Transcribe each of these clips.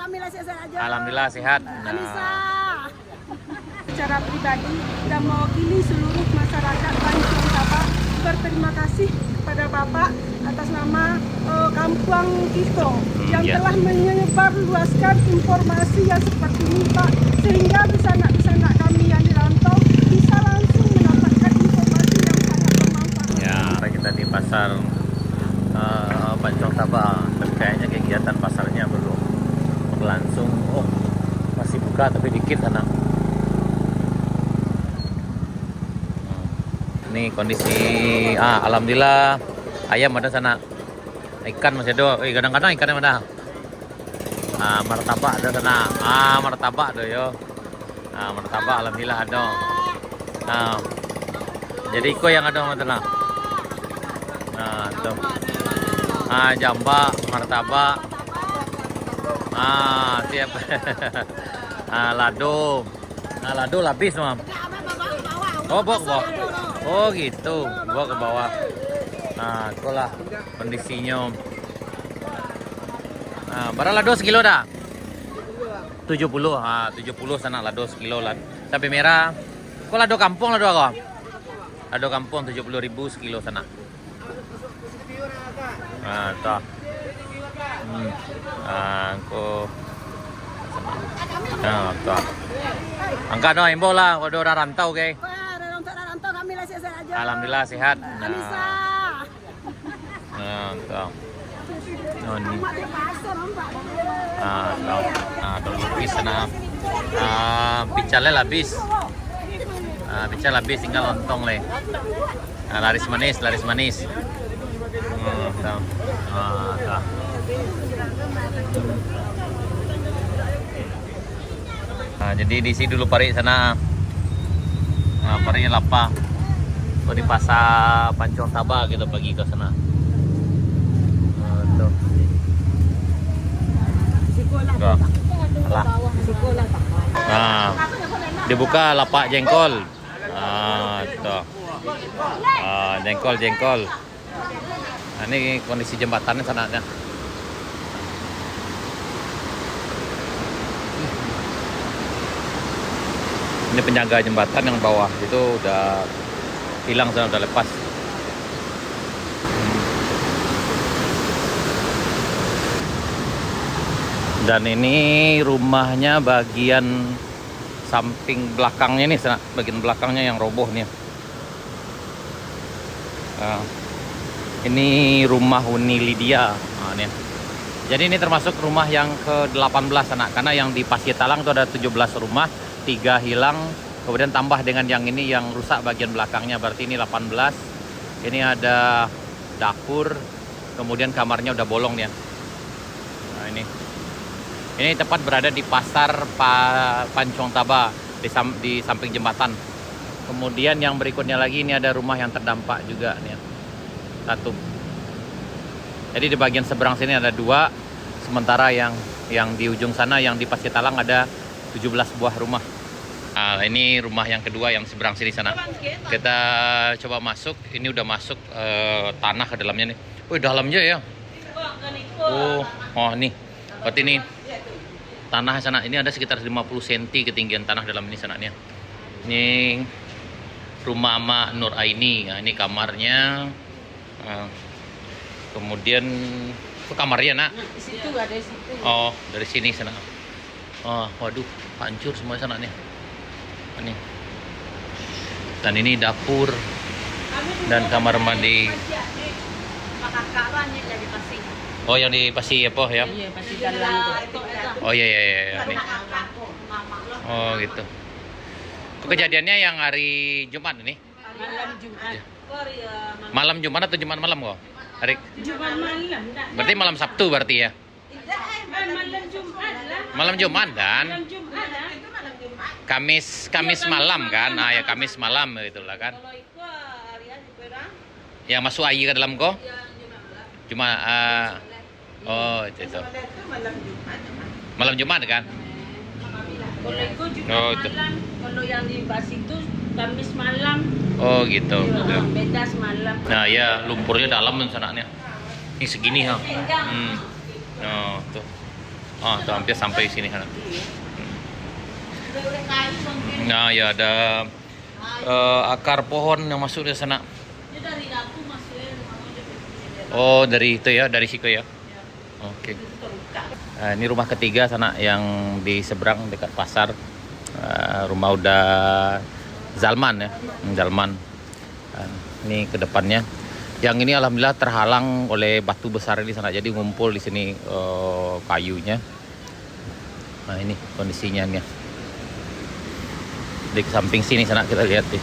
Alhamdulillah sehat aja. Alhamdulillah sehat. Anissa. Secara pribadi dan mewakili seluruh masyarakat Pancong Tabak berterima kasih kepada Bapak atas nama Kampung Kito yang telah menyebarluaskan informasi yang seperti ini Pak, sehingga bisa-bisa kami yang dirantau bisa langsung mendapatkan informasi yang sangat bermanfaat. Ya, kita di pasar Pancong Tabak, tapi kayaknya kegiatan pasarnya belum berlangsung. Oh, masih buka tapi dikit sana. Ini kondisi alhamdulillah ayam ada sana. Ikan masih ada. Kadang-kadang ikan ada. Martabak ada sana. Martabak ada yo. Martabak alhamdulillah ada. Jadi iko yang ada mana? Tuh. Jambak, martabak. Siap. Lado. Lado habis, Mam. Oh, bawa ke bawah. Oh, gitu. Bawa ke bawah. Itulah kondisinya. Berapa lado sekilo dah? 70. 70 sana lado sekilo lah. Cabai merah. Kok lado kampung lado apa? Lado kampung 70.000 sekilo sana. Tuh. Tuh. Tuh. Angkat dong, imbau lah. Kalau orang rantau, oke. Rantau kami lah sehat aja. Alhamdulillah sehat. Anissa. Tuh. Oh, ini. Tuh habis sana. Picalnya habis. Pical habis, tinggal lontong le. Laris manis, laris manis. Tuh. Tuh. Jadi di sini dulu pari sana. Parinya lapah. Di pasar Pancong Tabak kita pergi ke sana. Tuh. Dibuka lapak jengkol. Tuh. Jengkol. Ini kondisi jembatannya sananya. Ini penjaga jembatan yang bawah itu udah hilang, udah lepas. Dan ini rumahnya bagian samping belakangnya nih, bagian belakangnya yang roboh nih. Ini rumah Uni Lydia. Nih. Jadi ini termasuk rumah yang ke-18 anak, karena yang di Pasir Talang itu ada 17 rumah, 3 hilang, kemudian tambah dengan yang ini yang rusak bagian belakangnya, berarti ini 18. Ini ada dapur, kemudian kamarnya udah bolong ya. Nah ini tepat berada di pasar Pancong Tabak, di samping jembatan. Kemudian yang berikutnya lagi ini ada rumah yang terdampak juga nih, satu. Jadi di bagian seberang sini ada 2, sementara yang di ujung sana yang di Pasir Talang ada 17 buah rumah. Ini rumah yang kedua yang seberang sini sana. Kita coba masuk. Ini udah masuk tanah ke dalamnya nih. Dalamnya ya. Oh nih. Berarti ini tanah sana. Ini ada sekitar 50 cm ketinggian tanah dalam ini sananya. Ini rumah Ama Nur Aini. Nah, ini kamarnya. Kemudian itu kamarnya nak. Di situ ada di situ. Oh dari sini sana. Waduh, hancur semua sana nih. Ini. Dan ini dapur dan kamar mandi. Oh yang di Pasi apa ya? Iya, Pasi Dalang. Oh iya. Nih. Oh gitu. Itu kejadiannya yang hari Jumat ini? Malam Jumat. Malam Jumat atau Jumat malam kok? Hari Jumat malam. berarti malam Sabtu berarti ya? Malam Jumat lah. Malam Jumat dan Malam Jumat lah. Kamis malam kan? Ya Kamis malam itulah kan. Kalau itu harian berang. Yang masuk air ke dalam kok? Cuma itu. Malam Jumat kan? Kalau itu Jumat Itu. malam. Kalau yang di Bas itu Kamis malam. Oh gitu. Beda semalam. Nah ya lumpurnya dalam sananya. Ini segini ha. Oh tuh. Oh, tuh hampir sampai sini sana. Nah, ya ada akar pohon yang masuk di sana. Oh, dari itu ya, dari situ ya. Oke. Nah, ini rumah ketiga sana yang di seberang dekat pasar. Rumah udah Zalman ya, Zalman. Ini ke depannya. Yang ini alhamdulillah terhalang oleh batu besar di sana. Jadi ngumpul di sini kayunya. Nah, ini kondisinya nih. Di samping sini sana kita lihat nih.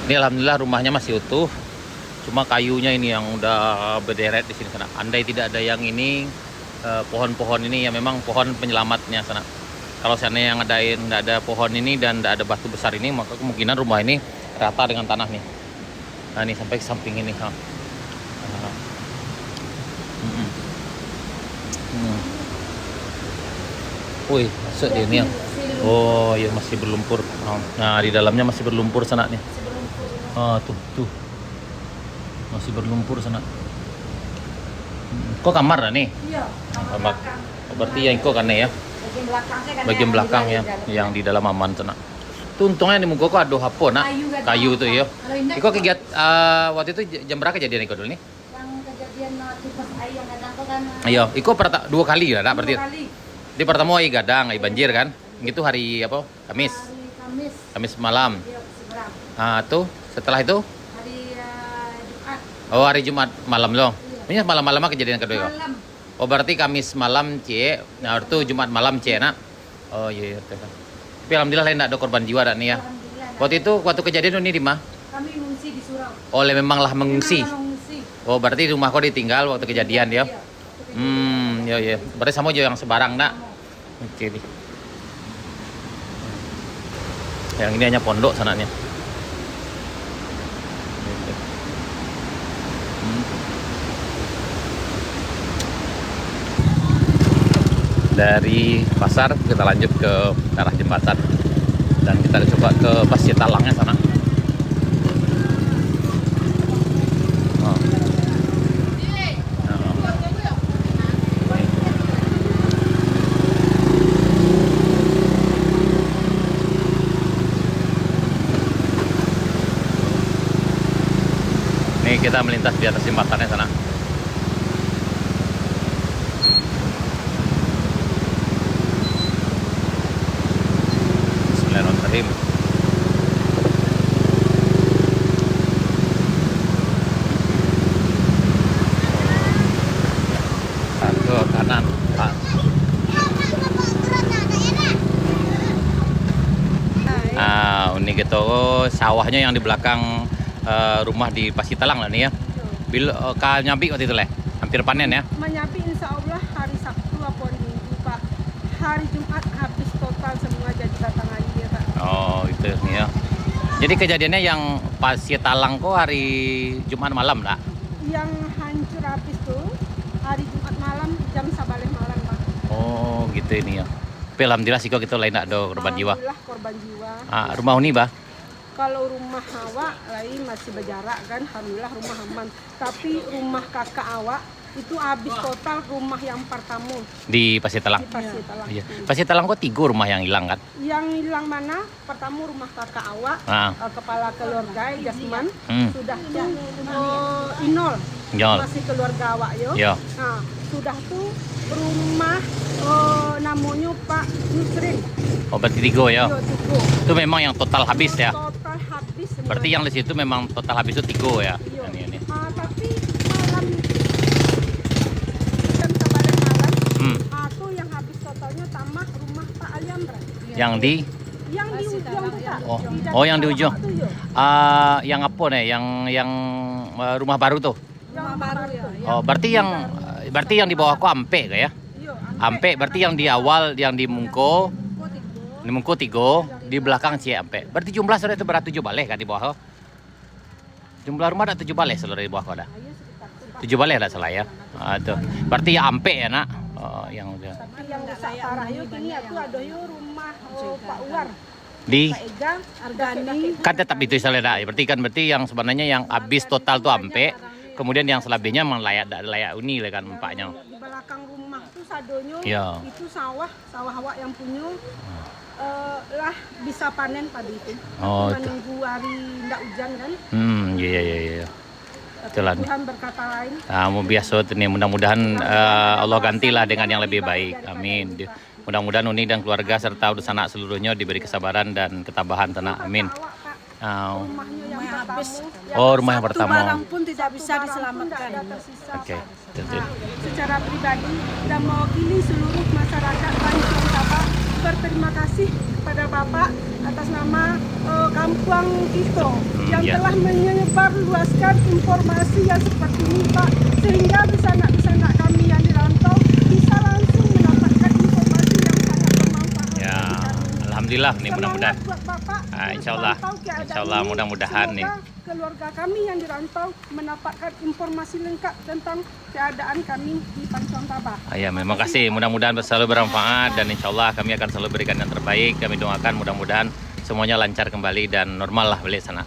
Ini alhamdulillah rumahnya masih utuh. Cuma kayunya ini yang udah berderet di sini sana. Andai tidak ada yang ini pohon-pohon ini ya memang pohon penyelamatnya sana. Kalau seandainya yang nggak ada pohon ini dan nggak ada batu besar ini, maka kemungkinan rumah ini rata dengan tanah nih. Nah, ini sampai ke samping ini. Wih, masuk dia nih. Oh, ya masih berlumpur. Nah, di dalamnya masih berlumpur sana nih. Tuh. Masih berlumpur sana. Kok kamar lah nih? Iya, Kamar. Oh, berarti yang kok kan ya? Bagian belakang ya, yang di dalam aman sana. Tuh untungnya di muka kok ada apa nak? Kayu tuh ya. Iko kegiat waktu itu jam berapa kejadian Iko dulu nih? Yang kejadian tipe air yang datang tuh kan. Ayo, Iko dua kali lah, berarti. kali. Di pertama ai gadang, ai banjir kan? Itu hari apa? Kamis. Hari Kamis malam. dia seberang. Tuh setelah itu? Hari Jumat Oh, hari Jumat malam loh. Ini malam-malam kejadian kedua. malam. Oh, berarti Kamis malam cie. Nah, itu Jumat malam cie nak. Oh iya. Tapi alhamdulillah lain ada korban jiwa dah nih ya. Alhamdulillah. Waktu kejadian ini di mana? Kami mengungsi di surau. Oleh memanglah mengungsi. Memang mengungsi. Oh, berarti rumah kau ditinggal waktu kejadian ya? Iya. Iya. Berarti sama aja yang sebarang nak. Oke nih. Yang ini hanya pondok sananya. Dari pasar kita lanjut ke arah jembatan dan kita coba ke Pasir Talangnya sana. Ini kita melintas di atas jembatannya sana. Bismillahirrahmanirrahim. Ke kanan, Pak. Ini gitu sawahnya yang di belakang rumah di Pasitalang lah nih ya. Bila nyambi waktu itu lah, hampir panen ya. Menyapi insya Allah hari Sabtu apa hari Minggu Pak. Hari Jumat habis total semua jadi batang air Pak. Oh itu nih ya. Jadi kejadiannya yang Pasitalang kok hari Jumat malam lah. Yang hancur habis tuh hari Jumat malam jam 11 malam Pak. Oh gitu ini ya. Tapi alhamdulillah sih kok kita lain tak ada korban jiwa. Alhamdulillah korban jiwa. Rumah Uni bah. Kalau rumah Hawa lain masih berjarak kan, alhamdulillah rumah aman. Tapi rumah kakak Awak itu habis total rumah yang pertama Di Pasitalang. di Pasitalang. Iya. Pasitalang kok 3 rumah yang hilang kan? Yang hilang mana? Pertama rumah kakak Awak, kepala keluarga Jasman, sudah tuh Inol, Nyol. masih keluarga Awak yo. Yo. Nah, sudah tuh rumah namanya Pak Nusrin. Oh berarti 3 ya. Yo, Tugu. Itu memang yang total habis ya. Total habis semua. Berarti yang di situ memang total habis itu 3 ya. Iya. Ini. Tapi malam jam 11 malam, tuh yang habis totalnya tambah rumah Pak Aliamra. Yang di Yang di ujung tuh Pak. Oh, yang di ujung. Tuh, yo. Yang apa nih? Yang rumah baru tuh. Yang baru ya. Oh, berarti yang di bawah kok ampe ya? Iya, Ampe berarti yang di awal yang di Mungko. Di Mungko 3, di belakang Cie ampe. Berarti jumlah sudah itu berat 7 balik kan di bawah. Jumlah rumah ada 7 balik seluruh di bawah kok ada. 7 balik ada salah ya. Tuh. Berarti ya ampe ya nak. Yang udah. Tapi yang rusak parah yo kini itu ada yo rumah Pak Uwar. Di Pak Ega, Argani. kan tetap itu salah ya. Berarti yang sebenarnya yang habis total tuh ampe. Kemudian yang selebihnya memang layak uni lah kan empaknya. Di belakang rumah tuh sadonyo Ya. itu sawah awak yang punya lah bisa panen padi itu. Oh, Tapi menunggu hari ndak hujan kan. Iya. Tapi Itulah nih. Tuhan berkata lain. Mau biasa tuh nih, mudah-mudahan Allah gantilah dengan yang lebih baik. Amin. Mudah-mudahan Uni dan keluarga serta udah sanak seluruhnya diberi kesabaran dan ketabahan tanah. Amin. Awak, Kak, Oh, rumahnya yang Rumah habis. pertama. Oh, rumah yang Satu pertama. barang pun tidak bisa Barang pun diselamatkan. ndak ada tersisa, Oke. Pak. Betul. Nah, secara pribadi dan mewakili seluruh masyarakat Panjang Sabah berterima kasih kepada Bapak atas nama kampung kita yang ya. telah menyebarluaskan informasi yang seperti ini, Pak, sehingga anak kami yang dirantau bisa langsung mendapatkan informasi yang sangat bermanfaat Ya, bagi kami. alhamdulillah nih, mudah-mudahan. Semangat buat Bapak untuk Insyaallah. pantau keadaan Insyaallah, ini. mudah-mudahan nih. Semoga keluarga kami yang dirantau mendapatkan informasi lengkap tentang keadaan kami di Pancuan Tabah. Ya, terima kasih. Mudah-mudahan selalu bermanfaat dan insya Allah kami akan selalu berikan yang terbaik. Kami doakan mudah-mudahan semuanya lancar kembali dan normal lah balik sana.